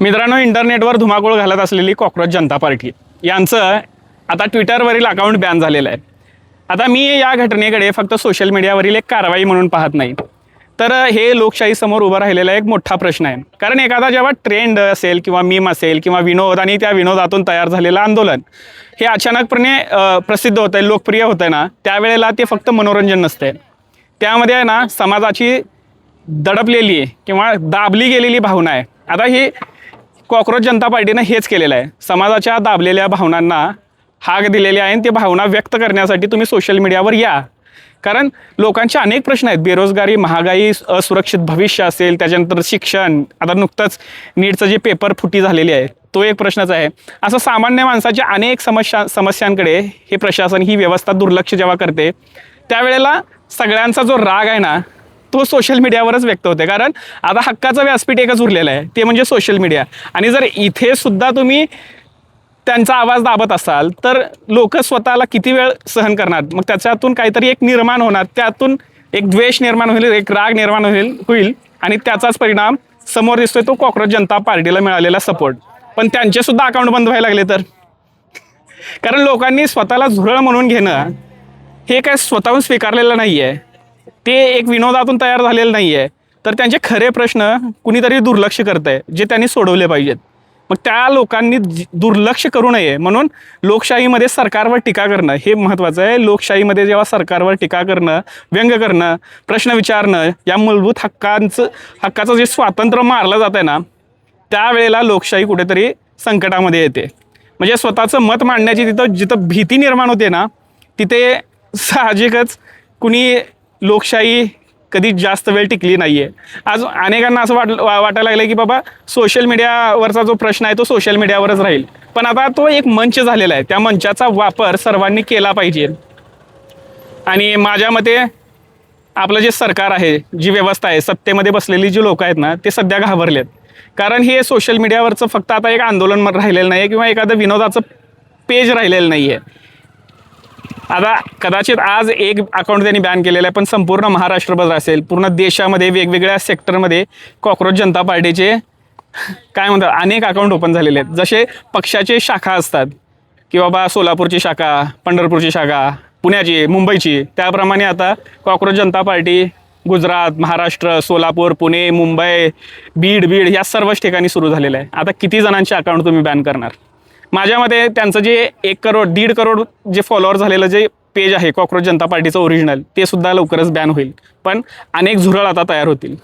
मित्रांनो, इंटरनेटवर धुमाकूळ घालत असलेली कॉकरोच जनता पार्टी यांचं आता ट्विटरवरील अकाउंट बॅन झालेलं आहे. आता मी या घटनेकडे फक्त सोशल मीडियावरील एक कारवाई म्हणून पाहत नाही, तर हे लोकशाहीसमोर उभा राहिलेला एक मोठा प्रश्न आहे. कारण एखादा जेव्हा ट्रेंड असेल किंवा मीम असेल किंवा विनोद आणि त्या विनोदातून तयार झालेलं आंदोलन हे अचानकपणे प्रसिद्ध होतं आहे, लोकप्रिय होतं आहे ना, त्यावेळेला ते फक्त मनोरंजन नसते. त्यामध्ये आहे ना समाजाची दडपलेली किंवा दाबली गेलेली भावना आहे. आता ही कॉकरोच जनता पार्टीनं हेच केलेलं आहे. समाजाच्या दाबलेल्या भावनांना हाक दिलेली आहे आणि ते भावना व्यक्त करण्यासाठी तुम्ही सोशल मीडियावर या. कारण लोकांचे अनेक प्रश्न आहेत. बेरोजगारी, महागाई, असुरक्षित भविष्य असेल, त्याच्यानंतर शिक्षण, आता नुकतंच नीटचं जे पेपर फुटी झालेली आहे तो एक प्रश्नच आहे. असं सामान्य माणसाच्या अनेक समस्यांकडे हे प्रशासन, ही व्यवस्था दुर्लक्ष जेव्हा करते त्यावेळेला सगळ्यांचा जो राग आहे ना तो सोशल मीडियावरच व्यक्त होते. कारण आता हक्काचं व्यासपीठ एकच उरलेलं आहे, ते म्हणजे सोशल मीडिया. आणि जर इथे सुद्धा तुम्ही त्यांचा आवाज दाबत असाल तर लोक स्वतःला किती वेळ सहन करणार. मग त्याच्यातून काहीतरी एक निर्माण होणार, त्यातून एक द्वेष निर्माण होईल, एक राग निर्माण होईल आणि त्याचाच परिणाम समोर दिसतोय तो कॉकरोच जनता पार्टीला मिळालेला सपोर्ट. पण त्यांचे सुद्धा अकाउंट बंद व्हायला लागले तर. कारण लोकांनी स्वतःला झुरळ म्हणून घेणं हे काय स्वतःहून स्वीकारलेलं नाही आहे, ते एक विनोदातून तयार झालेलं नाही आहे. तर त्यांचे खरे प्रश्न कुणीतरी दुर्लक्ष करत आहे, जे त्यांनी सोडवले पाहिजेत. मग त्या लोकांनी दुर्लक्ष करू नये म्हणून लोकशाहीमध्ये सरकारवर टीका करणं हे महत्त्वाचं आहे. लोकशाहीमध्ये जेव्हा सरकारवर टीका करणं, व्यंग करणं, प्रश्न विचारणं, या मूलभूत हक्काचं जे स्वातंत्र्य मारलं जातं आहे ना, त्यावेळेला लोकशाही कुठेतरी संकटामध्ये येते. म्हणजे स्वतःचं मत मांडण्याची जिथं भीती निर्माण होते ना, तिथे साहजिकच कुणी लोकशाही कधी जास्त वेळ टिकली नाही आहे. आज अनेकांना असं वाटायला लागलं की बाबा सोशल मीडियावरचा जो प्रश्न आहे तो सोशल मीडियावरच राहील. पण आता तो एक मंच झालेला आहे, त्या मंचाचा वापर सर्वांनी केला पाहिजे. आणि माझ्या मते आपलं जे सरकार आहे, जी व्यवस्था आहे, सत्तेमध्ये बसलेली जी लोक आहेत ना, ते सध्या घाबरलेत. कारण हे सोशल मीडियावरचं फक्त आता एक आंदोलन राहिलेलं नाही आहे किंवा एखादं विनोदाचं पेज राहिलेलं नाही आहे. आता कदाचित आज एक अकाउंट त्यांनी बॅन केलेलं आहे, पण संपूर्ण महाराष्ट्रभर असेल, पूर्ण देशामध्ये वेगवेगळ्या सेक्टरमध्ये कॉकरोच जनता पार्टीचे काय म्हणतात अनेक अकाउंट ओपन झालेले आहेत. जसे पक्षाचे शाखा असतात की बाबा सोलापूरची शाखा, पंढरपूरची शाखा, पुण्याची, मुंबईची, त्याप्रमाणे आता कॉकरोच जनता पार्टी गुजरात, महाराष्ट्र, सोलापूर, पुणे, मुंबई, बीड या सर्वच ठिकाणी सुरू झालेलं आहे. आता किती जणांचे अकाउंट तुम्ही बॅन करणार? माझ्या मते त्यांचं जे 1 करोड 1.5 करोड जे फॉलोअर झालेलं जे पेज आहे कॉकरोच जनता पार्टीचं ओरिजिनल, ते सुद्धा लवकरच बॅन होईल. पण अनेक झुरळ आता तयार होतील.